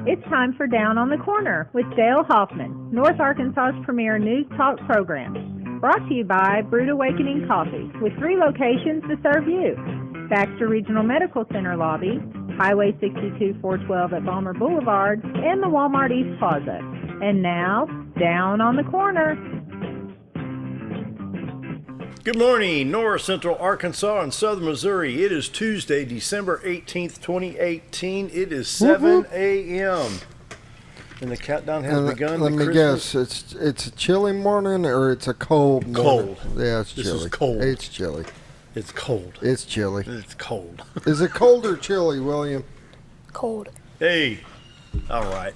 It's time for Down on the Corner with Dale Hoffman, North Arkansas's premier news talk program. Brought to you by Brewed Awakening Coffee, with 3 locations to serve you. Baxter Regional Medical Center lobby, Highway 62 412 at Balmer Boulevard, and the Walmart East Plaza. And now, Down on the Corner. Good morning, North Central Arkansas and Southern Missouri. It is Tuesday, December 18th, 2018. It is 7 a.m. And the countdown has begun. Let me guess, it's a chilly morning or it's a cold morning? Cold. Yeah, it's chilly. This is cold. It's chilly. It's cold. It's chilly. It's cold. Is it cold or chilly, William? Cold. Hey, all right.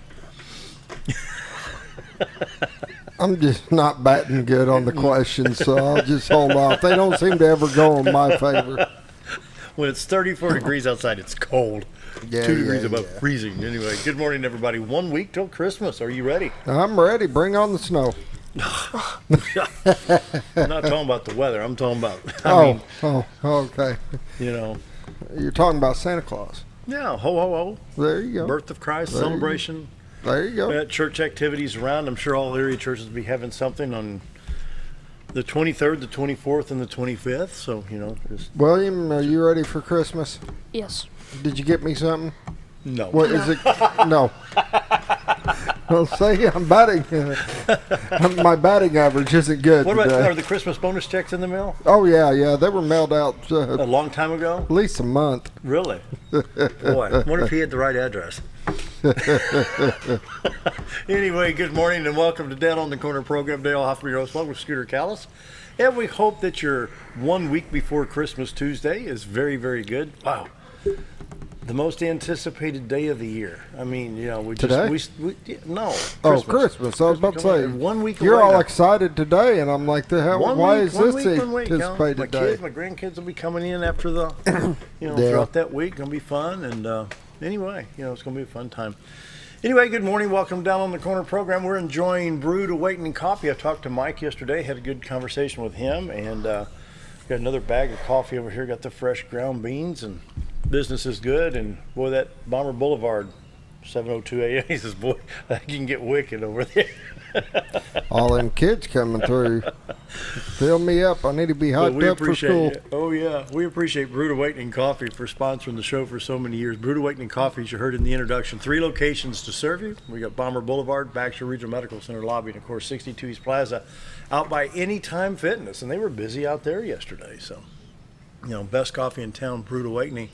I'm just not batting good on the questions, so I'll just hold off. They don't seem to ever go in my favor. When it's 34 degrees outside, it's cold. Yeah, 2 degrees above freezing. Anyway, good morning, everybody. 1 week till Christmas. Are you ready? I'm ready. Bring on the snow. I'm not talking about the weather. I'm talking about, Okay. You know. You're talking about Santa Claus. Yeah, ho, ho, ho. There you go. Birth of Christ, celebration. There you go. Church activities around. I'm sure all area churches will be having something on the 23rd, the 24th, and the 25th. So, you know. William, are you ready for Christmas? Yes. Did you get me something? No. What is it? No. Well, say I'm batting. My batting average isn't good. What about, today. are the Christmas bonus checks in the mail? Oh, yeah. They were mailed out A long time ago? at least a month. Really? Boy, I wonder if he had the right address. Anyway, good morning and welcome to Down on the Corner program. Dale Hoffman, your host, along with Scooter Callis. And we hope that your 1 week before Christmas Tuesday is very, very good. Wow. The most anticipated day of the year. I mean, you know, we Today? just... No. Christmas. Oh, Christmas. I was about to say. 1 week You're away all now. excited today, and I'm like, why is this the anticipated My day? kids, my grandkids will be coming in after the, throughout that week. Going to be fun. And anyway, it's going to be a fun time. Anyway, good morning. Welcome Down on the Corner program. We're enjoying Brewed Awakening Coffee. I talked to Mike yesterday, had a good conversation with him, and got another bag of coffee over here. Got the fresh ground beans, and business is good. And boy, that Balmer Boulevard, 702 a.m. He says, boy, that can get wicked over there. All them kids coming through. Fill me up. I need to be hyped up for school. Oh, yeah. We appreciate Brewed Awakening Coffee for sponsoring the show for so many years. Brewed Awakening Coffee, as you heard in the introduction, 3 locations to serve you. We got Balmer Boulevard, Baxter Regional Medical Center lobby, and, of course, 62 East Plaza out by Anytime Fitness. And they were busy out there yesterday. So, best coffee in town, Brewed Awakening.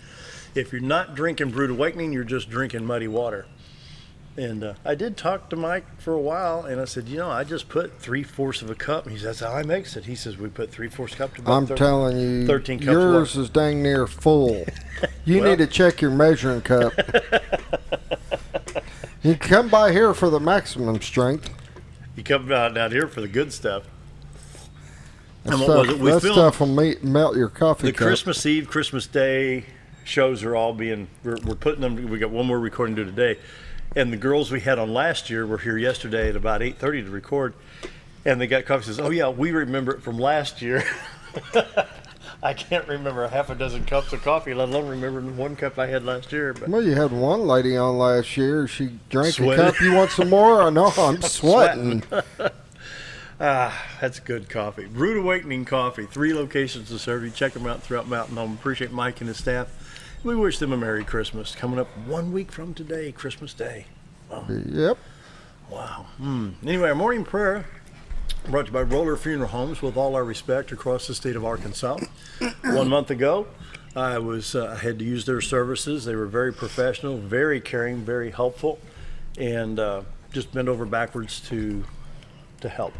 If you're not drinking Brewed Awakening, you're just drinking muddy water. And I did talk to Mike for a while, and I said, I just put 3/4 of a cup. And he says, that's how I makes it. He says, we put 3/4 cup to about I'm telling you, 13 cups yours water. is dang near full. You need to check your measuring cup. You come by here for the maximum strength. You come down here for the good stuff. That stuff will melt your coffee the cup. Christmas Eve, Christmas Day shows are all being, we're putting them, we got one more recording to do today. And the girls we had on last year were here yesterday at about 8:30 to record. And they got coffee. Says, oh, yeah, we remember it from last year. I can't remember half a dozen cups of coffee, let alone remember 1 cup I had last year. But well, you had one lady on last year. She drank Sweating. a cup. You want some more? I know. I'm sweating. That's good coffee. Brewed Awakening Coffee. 3 locations to serve you. Check them out throughout Mountain Home. Appreciate Mike and his staff. We wish them a Merry Christmas. Coming up 1 week from today, Christmas Day. Wow. Yep. Wow. Anyway, our morning prayer brought to you by Roller Funeral Homes, with all our respect, across the state of Arkansas. 1 month ago, I had to use their services. They were very professional, very caring, very helpful, and just bent over backwards to help.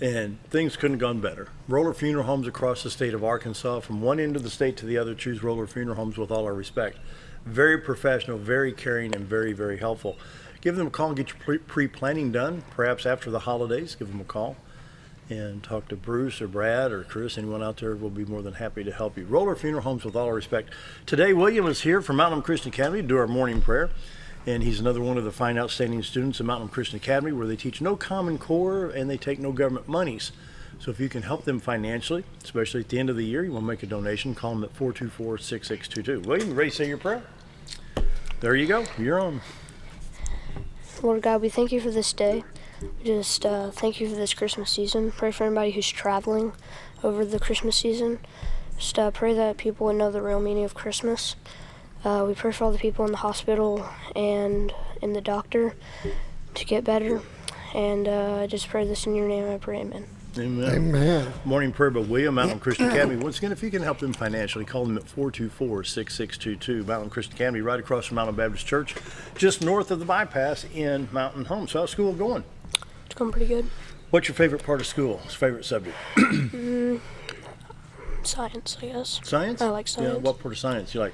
And things couldn't have gone better. Roller Funeral Homes across the state of Arkansas. From one end of the state to the other, choose Roller Funeral Homes, with all our respect. Very professional, very caring, and very, very helpful. Give them a call and get your pre-planning done. Perhaps after the holidays, give them a call and talk to Bruce or Brad or Chris. Anyone out there will be more than happy to help you. Roller Funeral Homes, with all our respect. Today, William is here from Mountain Christian Academy to do our morning prayer. And he's another one of the fine, outstanding students at Mountain Christian Academy, where they teach no Common Core and they take no government monies. So if you can help them financially, especially at the end of the year, you want to make a donation, call them at 424-6622. William, you ready to say your prayer? There you go. You're on. Lord God, we thank you for this day. Just thank you for this Christmas season. Pray for anybody who's traveling over the Christmas season. Just pray that people would know the real meaning of Christmas. We pray for all the people in the hospital and in the doctor to get better. And I just pray this in your name, I pray, amen. Amen. Amen. Morning prayer by William, Mountain Christian Academy. Once again, if you can help them financially, call them at 424-6622. Mountain Christian Academy, right across from Mountain Baptist Church, just north of the bypass in Mountain Home. So how's school going? It's going pretty good. What's your favorite part of school? Favorite subject? Science, I guess. Science? I like science. Yeah, what part of science? You like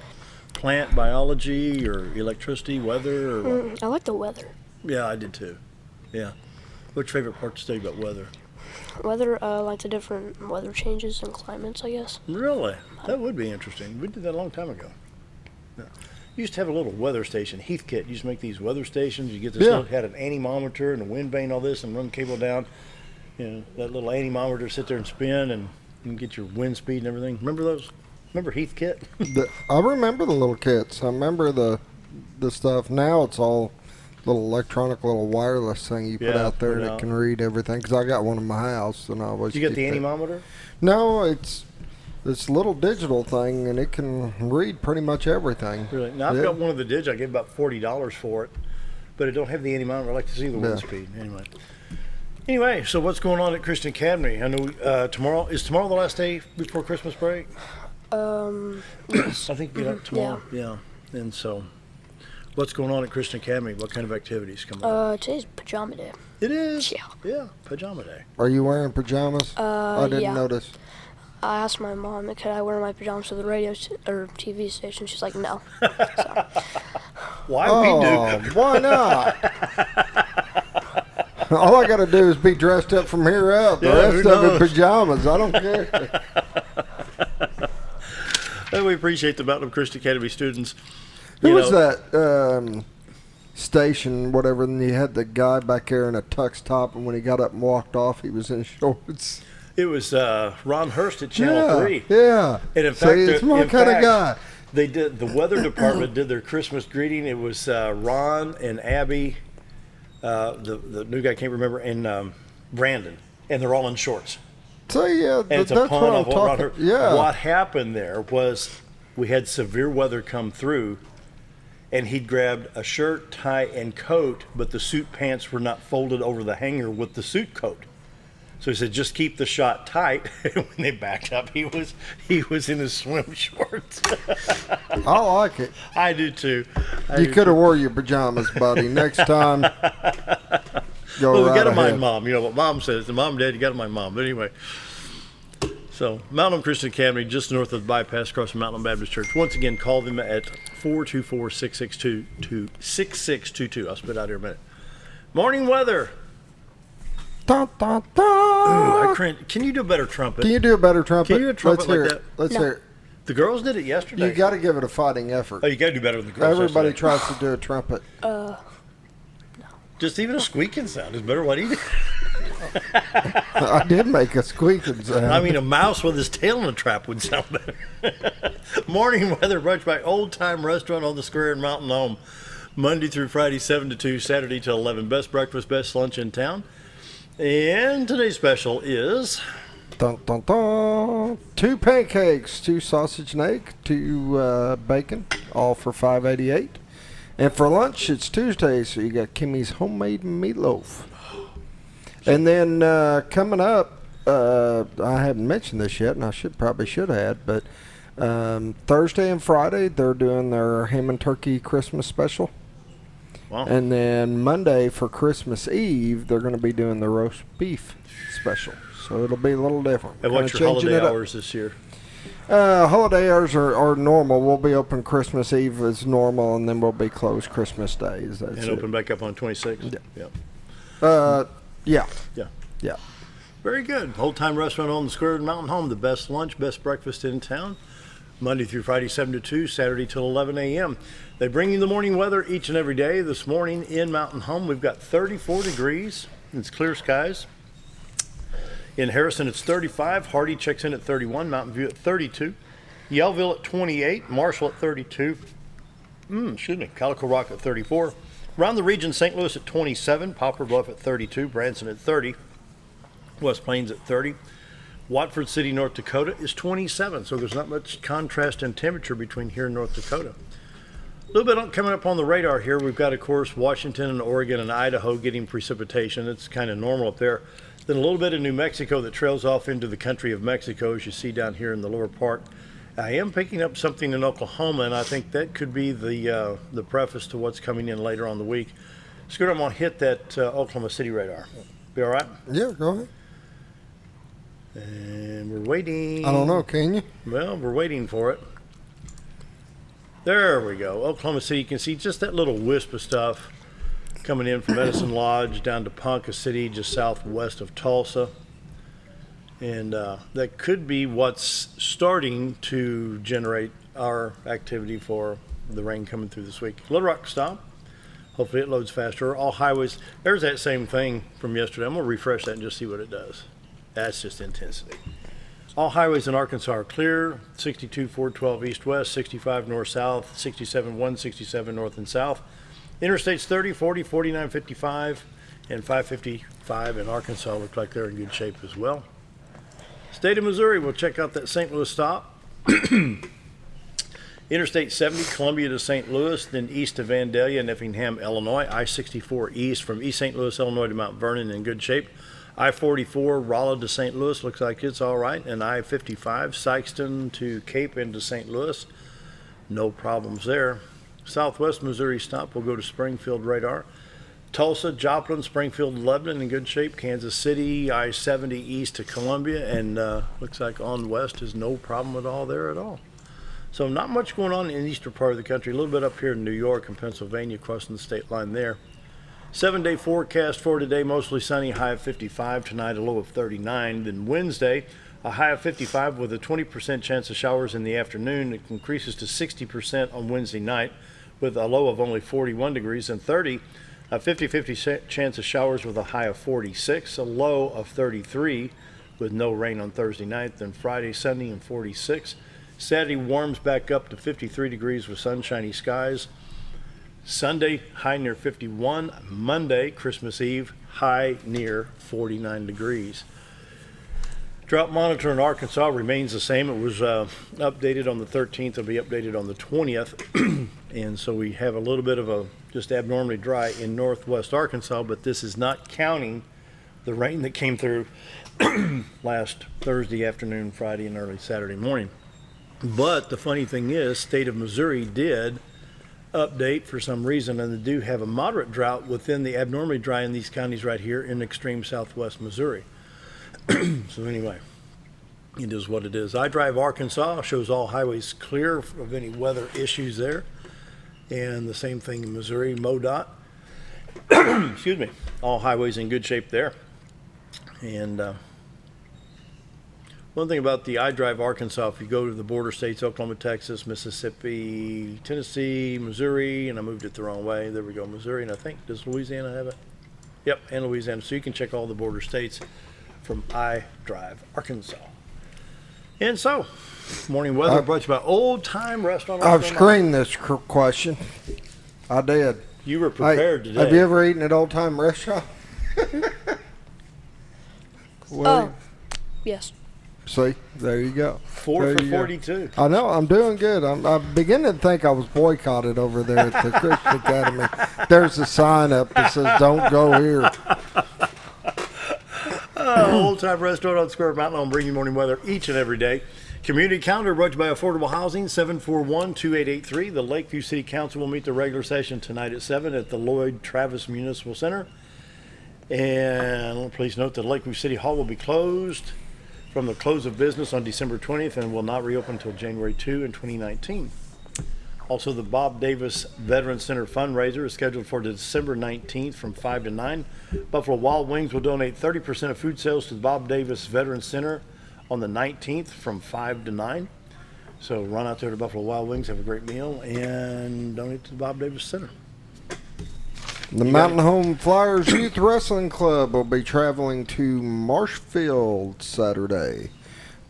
plant biology or electricity, weather? Or what? I like the weather. Yeah, I did too. Yeah. What's your favorite part to study about weather? Weather, like the different weather changes and climates, I guess. Really? That would be interesting. We did that a long time ago. Yeah. You used to have a little weather station. Heathkit used to make these weather stations. You get this little, had an anemometer and a wind vane, all this, and run the cable down. You know, that little anemometer sit there and spin, and you can get your wind speed and everything. Remember those? Remember Heathkit? I remember the little kits. I remember the stuff. Now it's all little electronic, little wireless thing you put out there, and it can read everything. Because I got one in my house, and I always. Did you get the anemometer? No, it's this little digital thing, and it can read pretty much everything. Really? Now I've got one of the digital. I gave about $40 for it, but it don't have the anemometer. I like to see the wind speed. Anyway, so what's going on at Christian Academy? I know tomorrow is the last day before Christmas break. Yes. I think tomorrow. Yeah. And so, what's going on at Christian Academy? What kind of activities coming up? Today's pajama day. It is. Yeah. Yeah, pajama day. Are you wearing pajamas? I didn't yeah. notice. I asked my mom, could I wear my pajamas to the radio or TV station? She's like, no. So. Why we do? Why not? All I got to do is be dressed up from here up. The rest of it pajamas. I don't care. Well, we appreciate the Mountain Christian Academy students. Who was that station, whatever, and you had the guy back there in a tux top, and when he got up and walked off, he was in shorts. It was Ron Hurst at Channel 3. Yeah. And in fact, it's my kind of guy. They did, the weather department did their Christmas greeting. It was Ron and Abby, the new guy, I can't remember, and Brandon, and they're all in shorts. So yeah, and it's that's a pun what of I'm what Ron talking. Hurst. Yeah. What happened there was we had severe weather come through, and he'd grabbed a shirt, tie, and coat, but the suit pants were not folded over the hanger with the suit coat. So he said, just keep the shot tight. And when they backed up, he was in his swim shorts. I like it. I do too. You could have wore your pajamas, buddy. Next time, go we right got to ahead. mind Mom. You know what Mom says. The Mom and Dad, you got to mind Mom. But anyway, so Mountain Christian Academy, just north of the bypass, across from Mountain Baptist Church. Once again, call them at 424-662-6622. I'll spit out here in a minute. Morning weather. Dun, dun, dun. Ooh, Can you do a better trumpet? Can you do a better trumpet? Can you do a trumpet Let's hear like it. that? Let's hear it. The girls did it yesterday. You got to give it a fighting effort. Oh, you got to do better than the girls. Everybody yesterday. tries to do a trumpet. No. Just even a squeaking sound is better. What either? I did make a squeaking sound. I mean, a mouse with his tail in a trap would sound better. Morning weather brought to you by Old Time Restaurant on the Square in Mountain Home. Monday through Friday, 7 to 2, Saturday till 11. Best breakfast, best lunch in town. And today's special is... Dun, dun, dun. 2 pancakes, 2 sausage and egg, 2 bacon, all for $5.88. And for lunch, it's Tuesday, so you got Kimmy's homemade meatloaf. And then coming up, I haven't mentioned this yet, and I probably should have, but Thursday and Friday, they're doing their ham and turkey Christmas special. Wow. And then Monday for Christmas Eve, they're going to be doing the roast beef special. So it'll be a little different. And what's your holiday hours this year? Holiday hours are normal. We'll be open Christmas Eve as normal, and then we'll be closed Christmas days. That's and open back up on 26th? Yeah. Yeah. Yeah. Very good. Old Time Restaurant on the Square in Mountain Home. The best lunch, best breakfast in town. Monday through Friday, 7 to 2, Saturday till 11 a.m. They bring you the morning weather each and every day. This morning in Mountain Home, we've got 34 degrees. It's clear skies. In Harrison, it's 35. Hardy checks in at 31. Mountain View at 32. Yellville at 28. Marshall at 32. Calico Rock at 34. Around the region, St. Louis at 27, Poplar Bluff at 32, Branson at 30, West Plains at 30. Watford City, North Dakota is 27, so there's not much contrast in temperature between here and North Dakota. A little bit coming up on the radar here. We've got, of course, Washington and Oregon and Idaho getting precipitation. It's kind of normal up there. Then a little bit of New Mexico that trails off into the country of Mexico, as you see down here in the lower part. I am picking up something in Oklahoma, and I think that could be the preface to what's coming in later on the week. Scooter, I'm going to hit that Oklahoma City radar. Be all right? Yeah, go ahead. And we're waiting. I don't know, can you? Well, we're waiting for it. There we go. Oklahoma City, you can see just that little wisp of stuff coming in from Medicine Lodge down to Ponca City, just southwest of Tulsa. And that could be what's starting to generate our activity for the rain coming through this week. Little Rock stop. Hopefully it loads faster. All highways, there's that same thing from yesterday. I'm going to refresh that and just see what it does. That's just intensity. All highways in Arkansas are clear. 62 412 east-west, 65 north-south, 67 167 north and south. Interstates 30, 40, 49, 55, and 555 in Arkansas look like they're in good shape as well. State of Missouri, we'll check out that St. Louis stop. Interstate 70, Columbia to St. Louis, then east to Vandalia and Effingham, Illinois. I-64 east from East St. Louis, Illinois to Mount Vernon in good shape. I-44, Rolla to St. Louis, looks like it's all right. And I-55, Sikeston to Cape into St. Louis. No problems there. Southwest Missouri stop, we'll go to Springfield radar. Tulsa, Joplin, Springfield, Lebanon in good shape. Kansas City, I-70 east to Columbia. And looks like on west is no problem at all there at all. So not much going on in the eastern part of the country. A little bit up here in New York and Pennsylvania crossing the state line there. 7-day forecast for today, mostly sunny, high of 55. Tonight, a low of 39. Then Wednesday, a high of 55 with a 20% chance of showers in the afternoon. It increases to 60% on Wednesday night with a low of only 41 degrees. And 30, a 50-50 chance of showers with a high of 46. A low of 33 with no rain on Thursday night. Then Friday, sunny and 46. Saturday warms back up to 53 degrees with sunshiny skies. Sunday, high near 51. Monday, Christmas Eve, high near 49 degrees. Drought monitor in Arkansas remains the same. It was updated on the 13th. It'll be updated on the 20th. And so we have a little bit of a just abnormally dry in northwest Arkansas, but this is not counting the rain that came through last Thursday afternoon, Friday, and early Saturday morning. But the funny thing is, state of Missouri did update for some reason, and they do have a moderate drought within the abnormally dry in these counties right here in extreme southwest Missouri. So anyway, it is what it is. iDrive Arkansas shows all highways clear of any weather issues there. And the same thing in Missouri, MoDOT. Excuse me. All highways in good shape there. And one thing about the iDrive Arkansas, if you go to the border states, Oklahoma, Texas, Mississippi, Tennessee, Missouri, and I moved it the wrong way. There we go, Missouri, and I think, does Louisiana have it? Yep, and Louisiana. So you can check all the border states from iDrive Arkansas. And so, morning weather brought to you by Old Time Restaurant. I've screened this question. I did. You were prepared today. Have you ever eaten at Old Time Restaurant? Oh, yes. See, there you go. 4 for 42. I know, I'm doing good. I'm beginning to think I was boycotted over there at the Christian Academy. There's a sign up that says, "Don't go here." Old Time Restaurant on Square Mountain. I'll bring you morning weather each and every day. Community calendar brought to you by Affordable Housing, 741-2883. The Lakeview City Council will meet the regular session tonight at 7 at the Lloyd Travis Municipal Center. And please note that Lakeview City Hall will be closed from the close of business on December 20th and will not reopen until January 2 in 2019. Also, the Bob Davis Veterans Center fundraiser is scheduled for December 19th from 5 to 9. Buffalo Wild Wings will donate 30% of food sales to the Bob Davis Veterans Center on the 19th from 5 to 9. So run out there to Buffalo Wild Wings, have a great meal, and donate to the Bob Davis Center. The Mountain Home Flyers Youth Wrestling Club will be traveling to Marshfield Saturday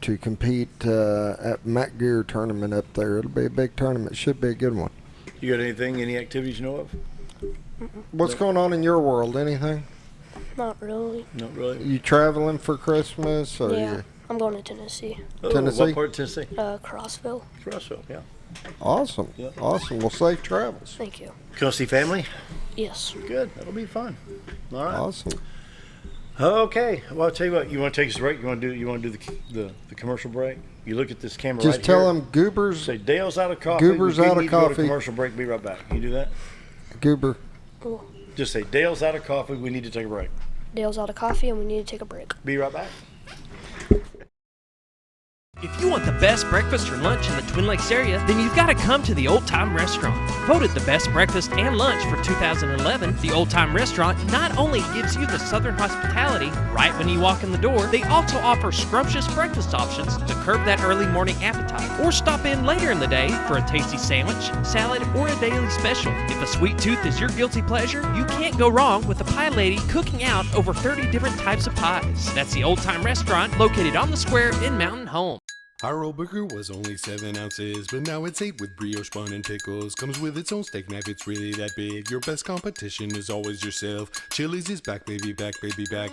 to compete at Mac Gear tournament up there. It'll be a big tournament. Should be a good one. You got anything, any activities you know of? What's going on in your world? Anything? Not really. Not really. You traveling for Christmas? Or Yeah, I'm going to Tennessee. Oh, Tennessee? What part of Tennessee? Crossville. Russell, yeah. Awesome. Yeah. Awesome. Well, safe travels. Thank you. Going to see family? Yes. Good. That'll be fun. All right. Awesome. Okay. Well, I'll tell you what. You want to take us a break? You want to do the commercial break? You look at this camera Just right tell here. them Goober's. Say Dale's out of coffee. Goober's We out of need to go to coffee. commercial break. Be right back. You do that? Goober. Cool. Just say Dale's out of coffee. We need to take a break. Dale's out of coffee and we need to take a break. Be right back. If you want the best breakfast or lunch in the Twin Lakes area, then you've got to come to the Old Time Restaurant. Voted the best breakfast and lunch for 2011, the Old Time Restaurant not only gives you the Southern hospitality right when you walk in the door, they also offer scrumptious breakfast options to curb that early morning appetite. Or stop in later in the day for a tasty sandwich, salad, or a daily special. If a sweet tooth is your guilty pleasure, you can't go wrong with the Pie Lady cooking out over 30 different types of pies. That's the Old Time Restaurant located on the square in Mountain Home. Our old burger was only 7 ounces, but now it's 8 with brioche bun and pickles. Comes with its own steak knife, it's really that big. Your best competition is always yourself. Chili's is back, baby, back, baby, back.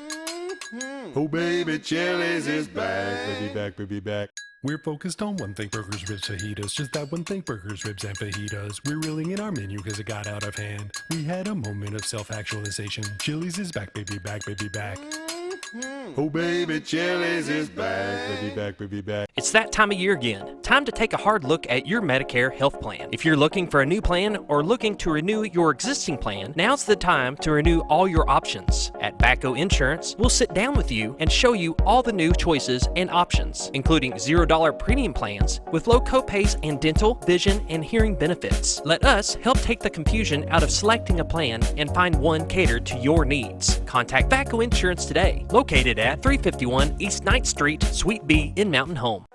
Oh, baby, Chili's is back, baby, back, baby, back. We're focused on one thing, burgers, ribs, fajitas. Just that one thing, burgers, ribs, and fajitas. We're reeling in our menu because it got out of hand. We had a moment of self-actualization. Chili's is back, baby, back, baby, back. Oh, baby, Chili's is back, baby, back, baby, back. It's that time of year again. Time to take a hard look at your Medicare health plan. If you're looking for a new plan or looking to renew your existing plan, now's the time to renew all your options. At Backo Insurance, we'll sit down with you and show you all the new choices and options, including $0 premium plans with low copays and dental, vision, and hearing benefits. Let us help take the confusion out of selecting a plan and find one catered to your needs. Contact Backo Insurance today, located at 351 East 9th Street, Suite B in Mountain Home.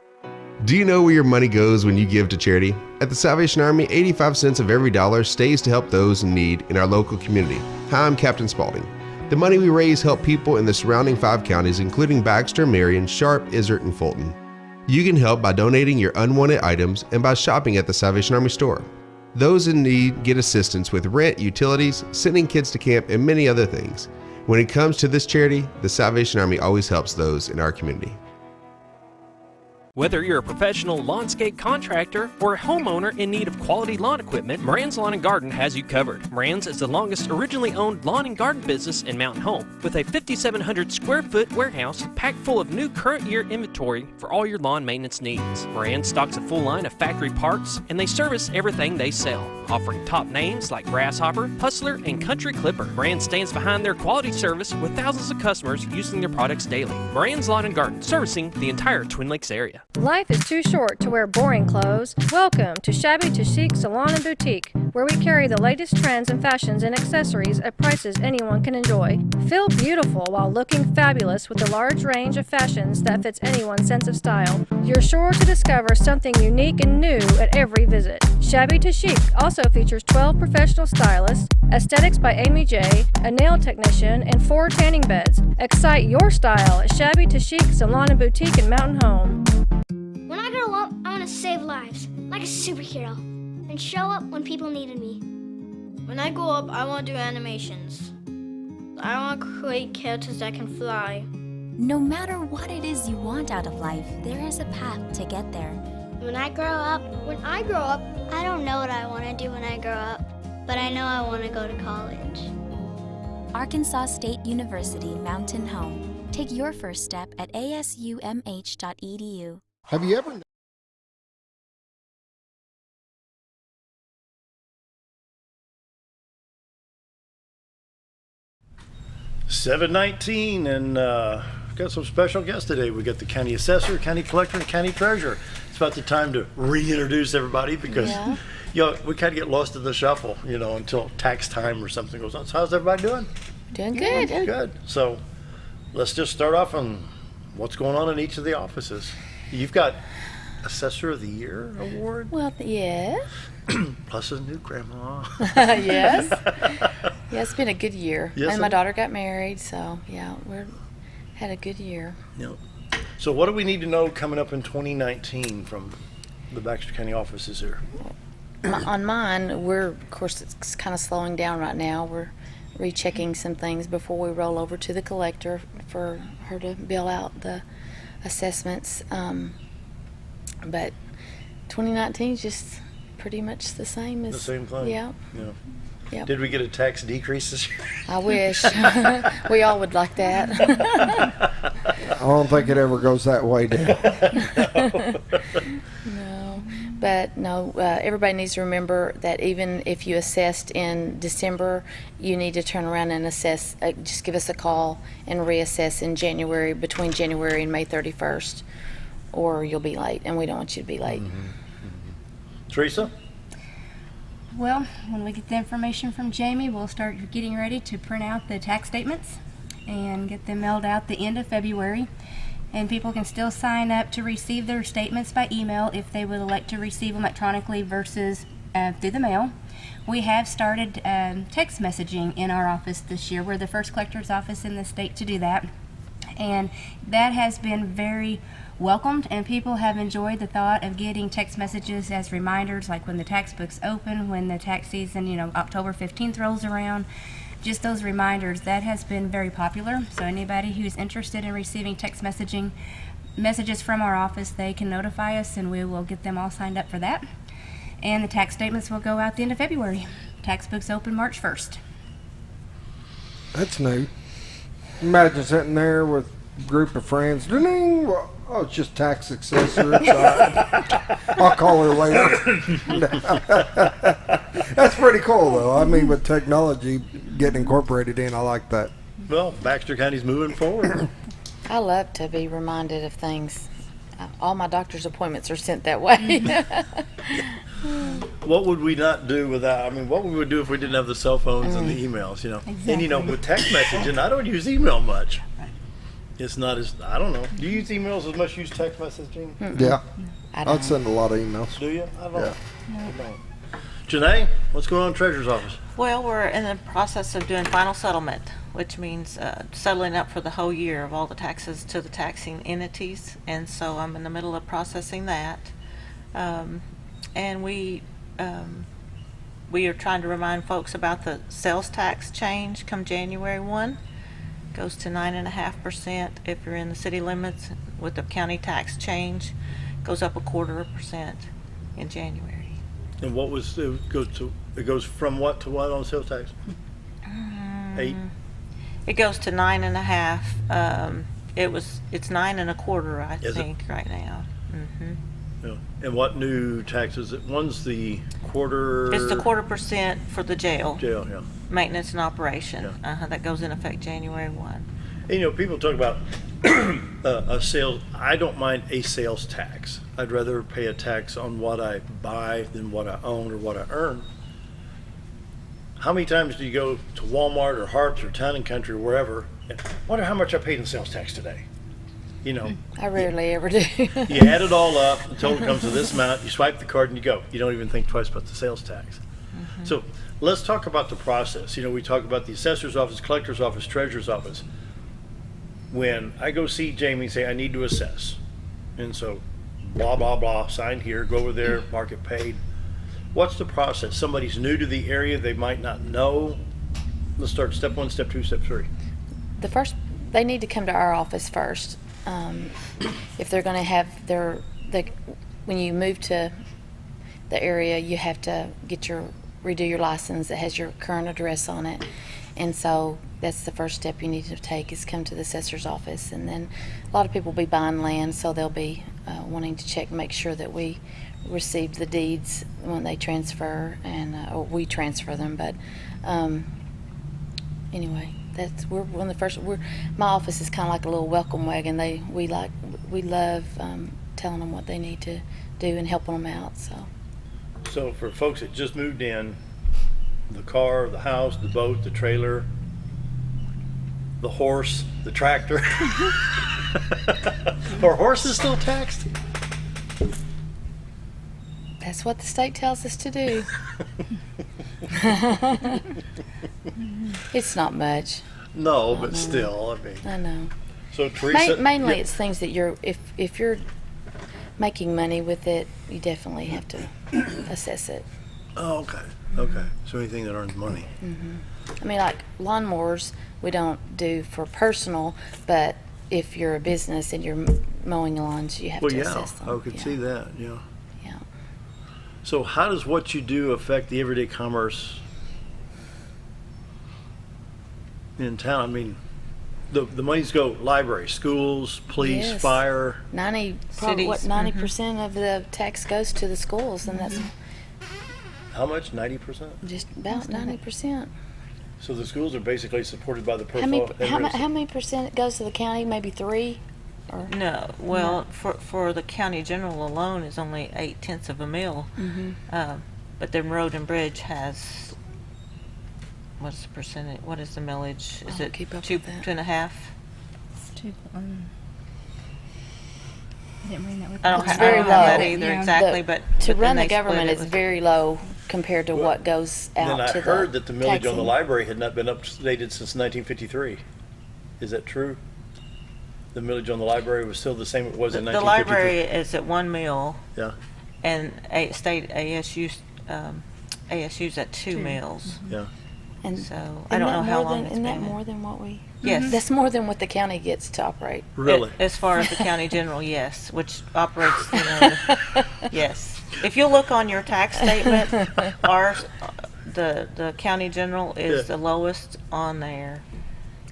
Do you know where your money goes when you give to charity? At the Salvation Army, 85 cents of every dollar stays to help those in need in our local community. Hi, I'm Captain Spaulding. The money we raise help people in the surrounding 5 counties, including Baxter, Marion, Sharp, Izzard, and Fulton. You can help by donating your unwanted items and by shopping at the Salvation Army store. Those in need get assistance with rent, utilities, sending kids to camp, and many other things. When it comes to this charity, the Salvation Army always helps those in our community. Whether you're a professional lawnscape contractor or a homeowner in need of quality lawn equipment, Moran's Lawn and Garden has you covered. Moran's is the longest originally owned lawn and garden business in Mountain Home, with a 5,700 square foot warehouse packed full of new current year inventory for all your lawn maintenance needs. Moran stocks a full line of factory parts, and they service everything they sell, offering top names like Grasshopper, Hustler, and Country Clipper. Moran stands behind their quality service with thousands of customers using their products daily. Moran's Lawn and Garden, servicing the entire Twin Lakes area. Life is too short to wear boring clothes. Welcome to Shabby to Chic Salon and Boutique, where we carry the latest trends and fashions and accessories at prices anyone can enjoy. Feel beautiful while looking fabulous with a large range of fashions that fits anyone's sense of style. You're sure to discover something unique and new at every visit. Shabby to Chic also features 12 professional stylists, aesthetics by Amy J, a nail technician, and 4 tanning beds. Excite your style at Shabby to Chic Salon and Boutique in Mountain Home. When I grow up, I want to save lives, like a superhero, and show up when people needed me. When I grow up, I want to do animations. I want to create characters that can fly. No matter what it is you want out of life, there is a path to get there. When I grow up, I don't know what I want to do when I grow up, but I know I want to go to college. Arkansas State University Mountain Home. Take your first step at asumh.edu. Have you ever... $7:19, and got some special guests today. We got the county assessor, county collector, and county treasurer. It's about the time to reintroduce everybody because we kind of get lost in the shuffle, until tax time or something goes on. So how's everybody doing? Doing good. Good. So let's just start off on what's going on in each of the offices. You've got Assessor of the Year award. Well, yes. Plus a new grandma. Yes. Yeah, it's been a good year. Yes, and my daughter got married, so yeah, had a good year. Yep. So what do we need to know coming up in 2019 from the Baxter County offices here? On mine, of course, it's kind of slowing down right now. We're rechecking some things before we roll over to the collector for her to bill out the assessments. But 2019 is just pretty much the same as the same claim. Yeah. Yep. Did we get a tax decrease this year? I wish. We all would like that. I don't think it ever goes that way down. No. But no, everybody needs to remember that even if you assessed in December, you need to turn around and assess, just give us a call and reassess in January, between January and May 31st, or you'll be late, and we don't want you to be late. Teresa? Well, when we get the information from Jayme, we'll start getting ready to print out the tax statements and get them mailed out the end of February. And people can still sign up to receive their statements by email if they would elect to receive them electronically versus through the mail. We have started text messaging in our office this year. We're the first collector's office in the state to do that. And that has been very welcomed, and people have enjoyed the thought of getting text messages as reminders, like when the tax books open, when the tax season, October 15th rolls around. Just those reminders, that has been very popular. So anybody who's interested in receiving text messages from our office, they can notify us and we will get them all signed up for that. And the tax statements will go out the end of February. Tax books open March 1st. That's new. Imagine sitting there with a group of friends. Ding! Oh, it's just tax successor. I'll call her later. That's pretty cool, though. I mean, with technology getting incorporated in, I like that. Well, Baxter County's moving forward. I love to be reminded of things. All my doctor's appointments are sent that way. What would we not do without, what would we do if we didn't have the cell phones and the emails, Exactly. And, with text messaging, I don't use email much. It's not as, I don't know. Do you use emails as much as you use text messaging? Yeah. I don't. I'd send a lot of emails. Do you? I don't. Yeah. I don't. Jenay, what's going on in the Treasurer's Office? Well, we're in the process of doing final settlement, which means settling up for the whole year of all the taxes to the taxing entities, and so I'm in the middle of processing that. And we are trying to remind folks about the sales tax change come January 1. Goes to 9.5% if you're in the city limits. With the county tax change, goes up 0.25% in January. And what was it goes from what to what on sales tax? 8. It goes to 9.5. It's 9.25, I think, right now. Yeah. And what new taxes? One's the quarter. It's the 0.25% for the jail. Jail, yeah. Maintenance and operation. Yeah. That goes in effect January 1. And, people talk about a sales. I don't mind a sales tax. I'd rather pay a tax on what I buy than what I own or what I earn. How many times do you go to Walmart or Harps or Town and Country or wherever and wonder how much I paid in sales tax today? I rarely ever do. You add it all up, the total comes to this amount, you swipe the card and you go. You don't even think twice about the sales tax. So let's talk about the process. We talk about the assessor's office, collector's office, treasurer's office. When I go see Jayme and say I need to assess, and so blah, blah, blah, sign here, go over there, mark it paid. What's the process? Somebody's new to the area, they might not know. Let's start step 1, step 2, step 3. They need to come to our office first. If they're going to have when you move to the area, you have to redo your license that has your current address on it. And so that's the first step you need to take, is come to the assessor's office. And then a lot of people will be buying land, so they'll be wanting to check and make sure that we received the deeds when they transfer, and or we transfer them. But anyway, we're one of the first. My office is kind of like a little welcome wagon. We love telling them what they need to do and helping them out. So for folks that just moved in, the car, the house, the boat, the trailer, the horse, the tractor. Are horses still taxed? That's what the state tells us to do. It's not much. No, but still, I know. So Teresa, mainly it's things that if you're making money with it, you definitely have to assess it. Oh, okay. Okay. So anything that earns money. I mean, like lawnmowers, we don't do for personal, but if you're a business and you're mowing lawns, you have Well, to yeah, assess them. I could see that. Yeah. Yeah. So how does what you do affect the everyday commerce in town? I mean, the monies go library, schools, police, Yes. fire. 90% of the tax goes to the schools, and that's How much? 90%. just about 90%. So the schools are basically supported by the How many, portfolio. how many percent goes to the county? Maybe 3? Or No, well, for the county general alone is only 0.8 of a mil. But then road and bridge has, what's the percentage? What is the millage? Is I'll it keep up 2, with that. 2.5? It's too, I didn't bring that with I don't me. have very that low. either Yeah. exactly, The- but to but then run the they split government it is with- very low compared to what goes out Then I to the heard that the millage on the taxing. library had not been updated since 1953. Is that true? The millage on the library was still the same it was in The 1953? library is at 1 mil, Yeah, and state ASU's at 2 mils. yeah. And So isn't I don't that know how more long than- it's Isn't that been. more than what we? Yes. That's more than what the county gets to operate. Really? As far as the county general, yes, which operates, yes. If you look on your tax statement, ours, the county general is Yeah. the lowest on there.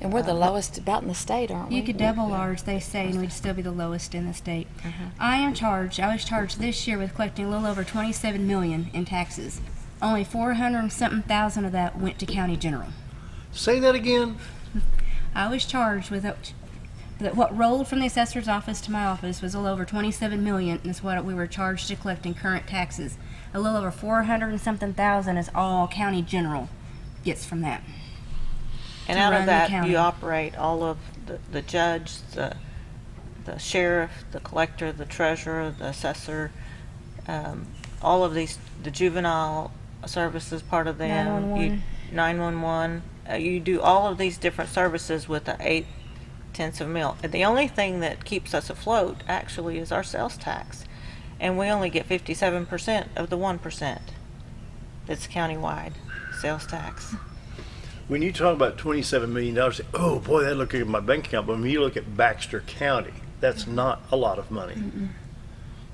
And we're the lowest about in the state, aren't we? You could double ours, they say, and we'd still be the lowest in the state. I was charged this year with collecting a little over $27 million in taxes. Only 400 and something thousand of that went to county general. Say that again. I was charged with what rolled from the assessor's office to my office was a little over 27 million, and is what we were charged to collect in current taxes. A little over 400 and something thousand is all county general gets from that. And to out run of the that, county. you operate all of the judge, the sheriff, the collector, the treasurer, the assessor, all of these, the juvenile services, part of them. 911. 911. You do all of these different services with the 0.8 of a mil. And the only thing that keeps us afloat actually is our sales tax. And we only get 57% of the 1% that's countywide sales tax. When you talk about $27 million, oh boy, that look at my bank account. But when you look at Baxter County, that's not a lot of money.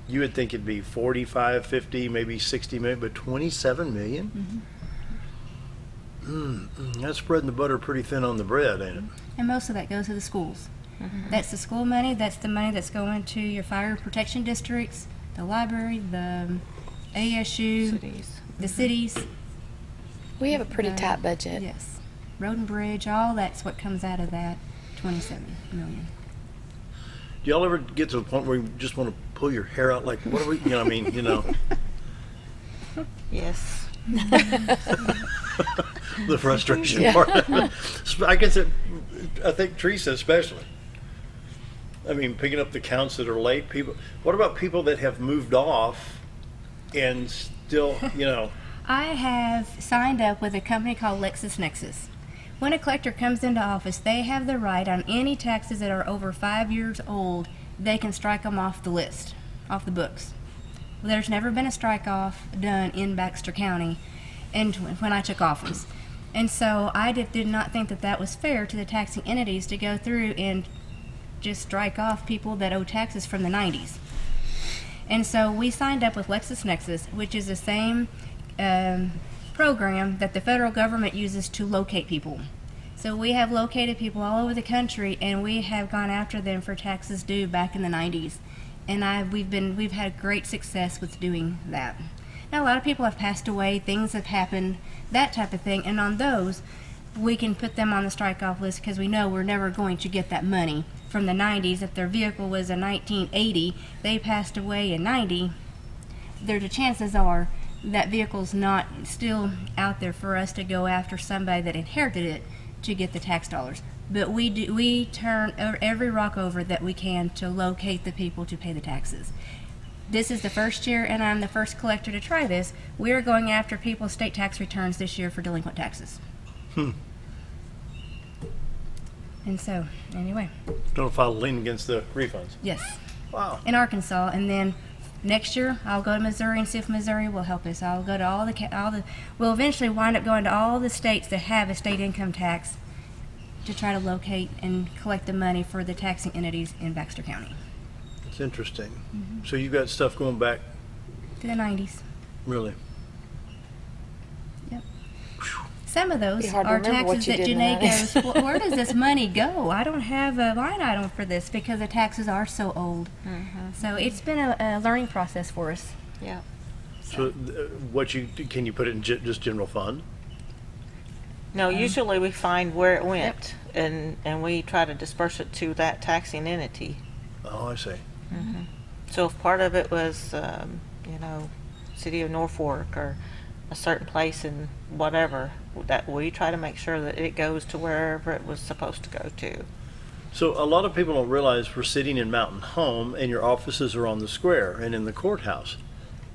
You would think it'd be 45, 50, maybe 60 million, but 27 million? That's spreading the butter pretty thin on the bread, ain't it? And most of that goes to the schools. That's the school money, that's the money that's going to your fire protection districts, the library, the ASU, Cities. the cities. We have a pretty tight budget. Yes. Road and bridge, all that's what comes out of that 27 million. Do y'all ever get to the point where you just want to pull your hair out like, what are we, Yes. the frustration Yeah. part. I think Teresa especially. I mean, picking up the counts that are late, people. What about people that have moved off and still, I have signed up with a company called LexisNexis. When a collector comes into office, they have the right on any taxes that are over 5 years old, they can strike them off the list, off the books. There's never been a strike-off done in Baxter County when I took office. And so I did not think that was fair to the taxing entities to go through and just strike off people that owe taxes from the 90s. And so we signed up with LexisNexis, which is the same program that the federal government uses to locate people. So we have located people all over the country, and we have gone after them for taxes due back in the 90s. And we've had great success with doing that. Now, a lot of people have passed away, things have happened, that type of thing, and on those, we can put them on the strike-off list because we know we're never going to get that money from the 90s. If their vehicle was a 1980, they passed away in 90, the chances are that vehicle's not still out there for us to go after somebody that inherited it to get the tax dollars. But we turn every rock over that we can to locate the people to pay the taxes. This is the first year, and I'm the first collector to try this. We are going after people's state tax returns this year for delinquent taxes. And so, anyway. Don't file a lien against the refunds. Yes. Wow. In Arkansas, and then Next year, I'll go to Missouri and see if Missouri will help us. I'll go to we'll eventually wind up going to all the states that have a state income tax to try to locate and collect the money for the taxing entities in Baxter County. It's interesting. So you've got stuff going back To the 90s. Really? Yep. Some of those Be hard to are remember what taxes you that did in Jenay the goes, well, where does this money go? I don't have a line item for this because the taxes are so old. So it's been a learning process for us. Yeah. So can you put it in just general fund? No, usually we find where it went, and we try to disperse it to that taxing entity. Oh, I see. So if part of it was, City of Norfolk or a certain place in whatever, that we try to make sure that it goes to wherever it was supposed to go to. So a lot of people don't realize we're sitting in Mountain Home and your offices are on the square and in the courthouse.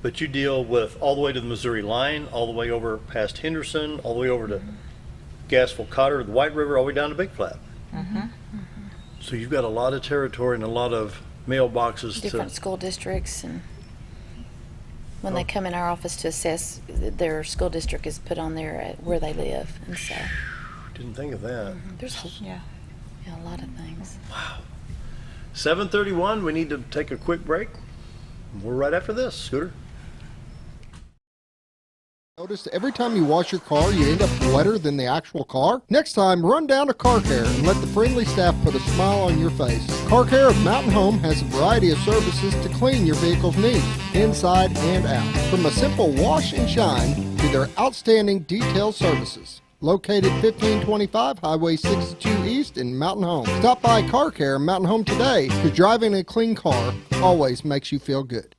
But you deal with all the way to the Missouri line, all the way over past Henderson, all the way over to Gasville, Cotter, the White River, all the way down to Big Flat. So you've got a lot of territory and a lot of mailboxes. Different school districts, and when they come in our office to assess, their school district is put on there at where they live, and so. Didn't think of that. There's a lot of things. Wow. 7:31. We need to take a quick break. We're right after this. Scooter. Notice every time you wash your car, you end up wetter than the actual car? Next time, run down to Car Care and let the friendly staff put a smile on your face. Car Care of Mountain Home has a variety of services to clean your vehicle's needs, inside and out. From a simple wash and shine to their outstanding detail services. Located 1525 Highway 62 East in Mountain Home. Stop by Car Care Mountain Home today, because driving a clean car always makes you feel good.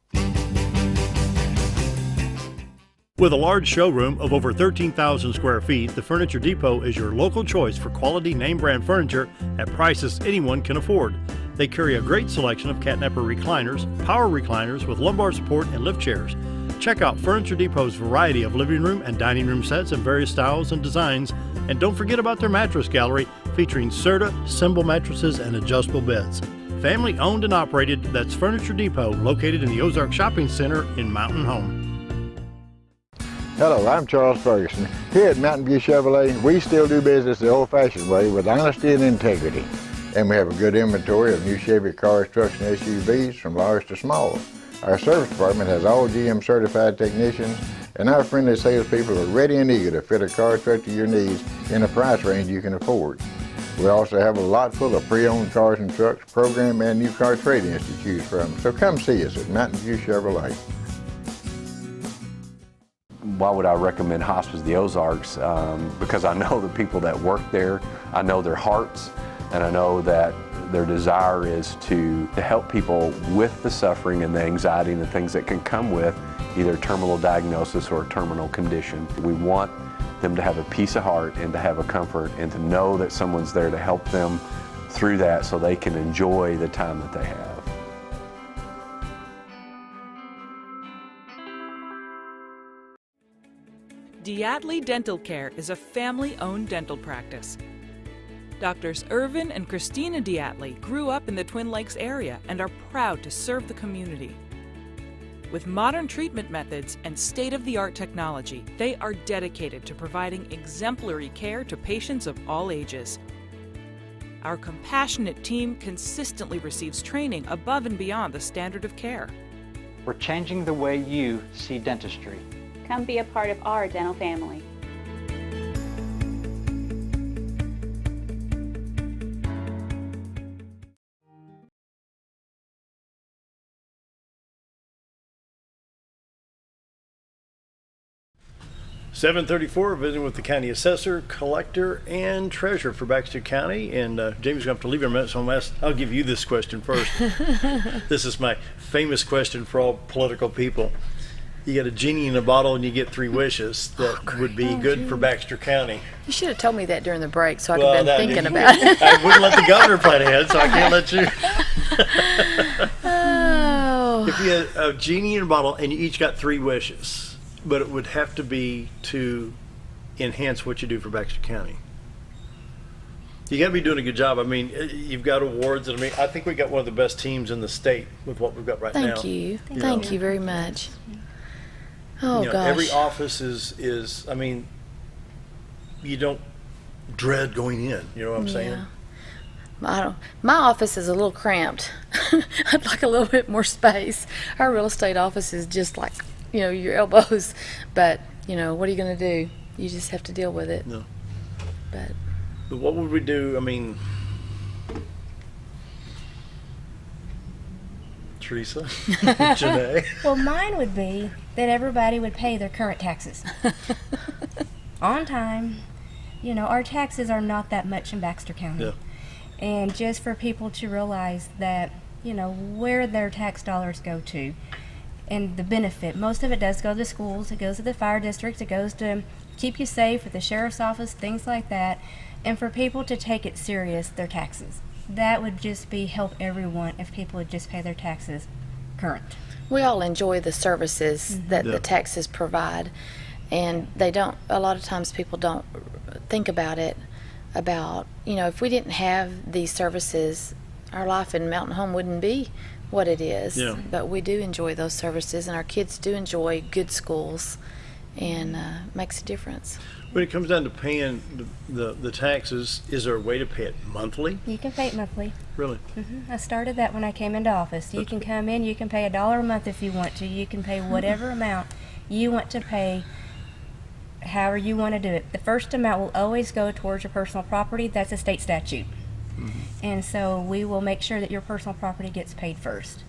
With a large showroom of over 13,000 square feet, the Furniture Depot is your local choice for quality name brand furniture at prices anyone can afford. They carry a great selection of catnapper recliners, power recliners with lumbar support, and lift chairs. Check out Furniture Depot's variety of living room and dining room sets in various styles and designs. And don't forget about their mattress gallery featuring Serta, Symbol mattresses, and adjustable beds. Family owned and operated, that's Furniture Depot, located in the Ozark Shopping Center in Mountain Home. Hello, I'm Charles Ferguson. Here at Mountain View Chevrolet, we still do business the old-fashioned way with honesty and integrity. And we have a good inventory of new Chevy cars, trucks, and SUVs from large to small. Our service department has all GM certified technicians, and our friendly salespeople are ready and eager to fit a car truck to your needs in a price range you can afford. We also have a lot full of pre-owned cars and trucks, program and new car trade-ins to choose from. So come see us at Mountain View Chevrolet. Why would I recommend Hospice of the Ozarks? Because I know the people that work there, I know their hearts, and I know that their desire is to help people with the suffering and the anxiety and the things that can come with either terminal diagnosis or a terminal condition. We want them to have a peace of heart and to have a comfort and to know that someone's there to help them through that so they can enjoy the time that they have. Diatley Dental Care is a family-owned dental practice. Doctors Irvin and Christina Diatley grew up in the Twin Lakes area and are proud to serve the community. With modern treatment methods and state-of-the-art technology, they are dedicated to providing exemplary care to patients of all ages. Our compassionate team consistently receives training above and beyond the standard of care. We're changing the way you see dentistry. Come be a part of our dental family. $7:34, visiting with the county assessor, collector, and treasurer for Baxter County. And Jayme's going to have to leave in a minute, so I'll give you this question first. This is my famous question for all political people. You get a genie in a bottle and you get 3 wishes that would be good for Baxter County. You should have told me that during the break so I could have been thinking you, about it. I wouldn't let the governor plan ahead, so I can't let you. Oh. If you had a genie in a bottle and you each got 3 wishes, but it would have to be to enhance what you do for Baxter County. You got to be doing a good job. I mean, you've got awards. And I mean, I think we got one of the best teams in the state with what we've got right now. Thank you. Thank you very much. Oh, gosh. Every office is, I mean, you don't dread going in. You know what I'm saying? My office is a little cramped. I'd like a little bit more space. Our real estate office is just like, your elbows. But, what are you going to do? You just have to deal with it. No. But what would we do? I mean, Teresa, Jenay. Well, mine would be that everybody would pay their current taxes on time. Our taxes are not that much in Baxter County. Yeah. And just for people to realize that, where their tax dollars go to and the benefit. Most of it does go to the schools. It goes to the fire districts. It goes to keep you safe at the sheriff's office, things like that. And for people to take it serious, their taxes. That would just help everyone if people would just pay their taxes current. We all enjoy the services that the taxes provide. And a lot of times people don't think about it, if we didn't have these services, our life in Mountain Home wouldn't be what it is. Yeah. But we do enjoy those services, and our kids do enjoy good schools, and makes a difference. When it comes down to paying the taxes, is there a way to pay it monthly? You can pay it monthly. Really? I started that when I came into office. You can come in, you can pay $1 a month if you want to. You can pay whatever amount you want to pay, however you want to do it. The first amount will always go towards your personal property. That's a state statute. And so we will make sure that your personal property gets paid first.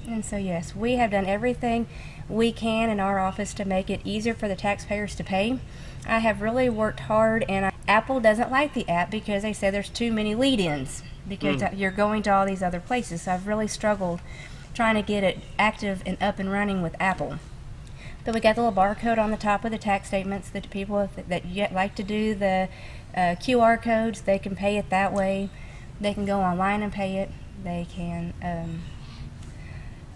And so yes, we have done everything we can in our office to make it easier for the taxpayers to pay. I have really worked hard, and Apple doesn't like the app because they say there's too many lead-ins because you're going to all these other places. So I've really struggled trying to get it active and up and running with Apple. But we got the little barcode on the top of the tax statements that people that like to do the QR codes, they can pay it that way. They can go online and pay it. They can